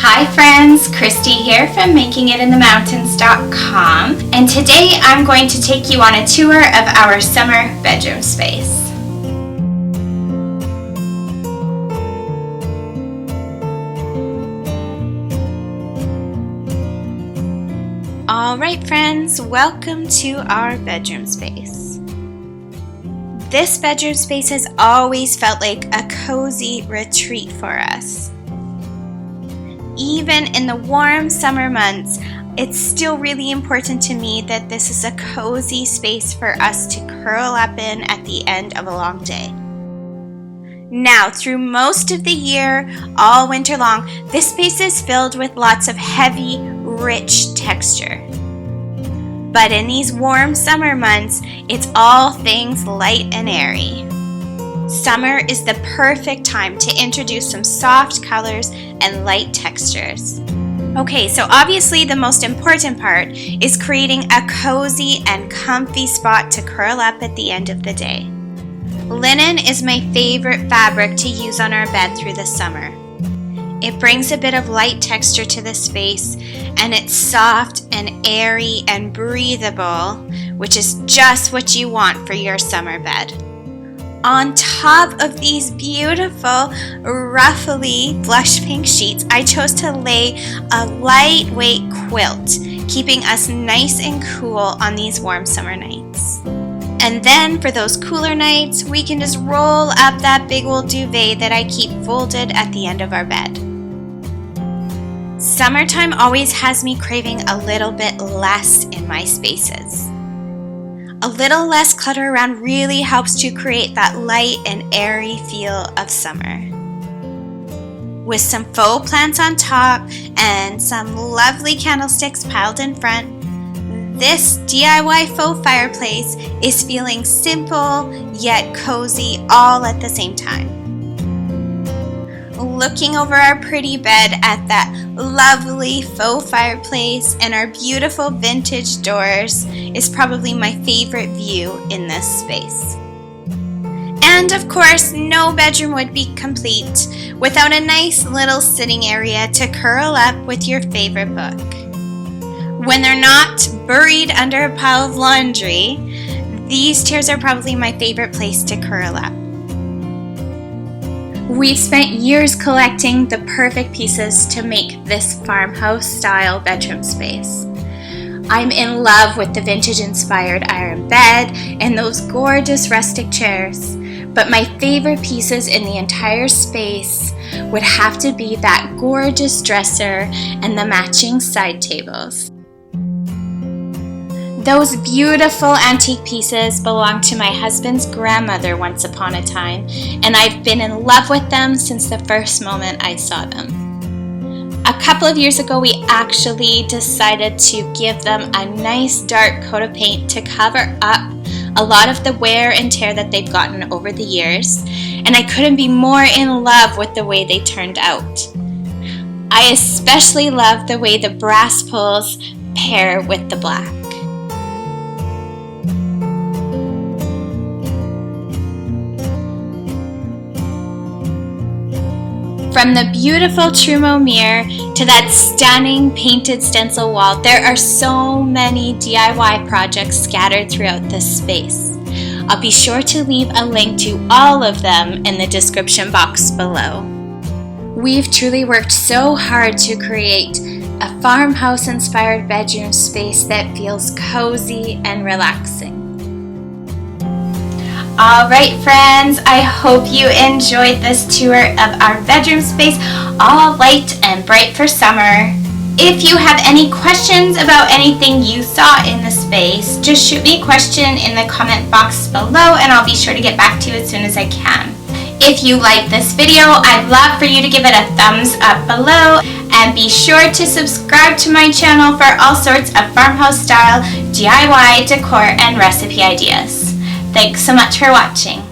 Hi friends, Christy here from MakingItInTheMountains.com, and today I'm going to take you on a tour of our summer bedroom space. Alright friends, welcome to our bedroom space. This bedroom space has always felt like a cozy retreat for us. Even in the warm summer months, it's still really important to me that this is a cozy space for us to curl up in at the end of a long day. Now, through most of the year, all winter long, this space is filled with lots of heavy, rich texture. But in these warm summer months, it's all things light and airy. Summer is the perfect time to introduce some soft colors and light textures. Okay, so obviously the most important part is creating a cozy and comfy spot to curl up at the end of the day. Linen is my favorite fabric to use on our bed through the summer. It brings a bit of light texture to the space, and it's soft and airy and breathable, which is just what you want for your summer bed. On top of these beautiful, ruffly blush pink sheets, I chose to lay a lightweight quilt, keeping us nice and cool on these warm summer nights. And then for those cooler nights, we can just roll up that big old duvet that I keep folded at the end of our bed. Summertime always has me craving a little bit less in my spaces. A little less clutter around really helps to create that light and airy feel of summer. With some faux plants on top and some lovely candlesticks piled in front, this DIY faux fireplace is feeling simple yet cozy all at the same time. Looking over our pretty bed at that lovely faux fireplace and our beautiful vintage doors is probably my favorite view in this space. And of course, no bedroom would be complete without a nice little sitting area to curl up with your favorite book. When they're not buried under a pile of laundry, these chairs are probably my favorite place to curl up. We've spent years collecting the perfect pieces to make this farmhouse style bedroom space. I'm in love with the vintage inspired iron bed and those gorgeous rustic chairs, but my favorite pieces in the entire space would have to be that gorgeous dresser and the matching side tables. Those beautiful antique pieces belonged to my husband's grandmother once upon a time, and I've been in love with them since the first moment I saw them. A couple of years ago, we actually decided to give them a nice dark coat of paint to cover up a lot of the wear and tear that they've gotten over the years, and I couldn't be more in love with the way they turned out. I especially love the way the brass pulls pair with the black. From the beautiful Trumeau mirror to that stunning painted stencil wall, there are so many DIY projects scattered throughout this space. I'll be sure to leave a link to all of them in the description box below. We've truly worked so hard to create a farmhouse-inspired bedroom space that feels cozy and relaxing. Alright friends, I hope you enjoyed this tour of our bedroom space, all light and bright for summer. If you have any questions about anything you saw in the space, just shoot me a question in the comment box below and I'll be sure to get back to you as soon as I can. If you like this video, I'd love for you to give it a thumbs up below and be sure to subscribe to my channel for all sorts of farmhouse style DIY decor and recipe ideas. Thanks so much for watching.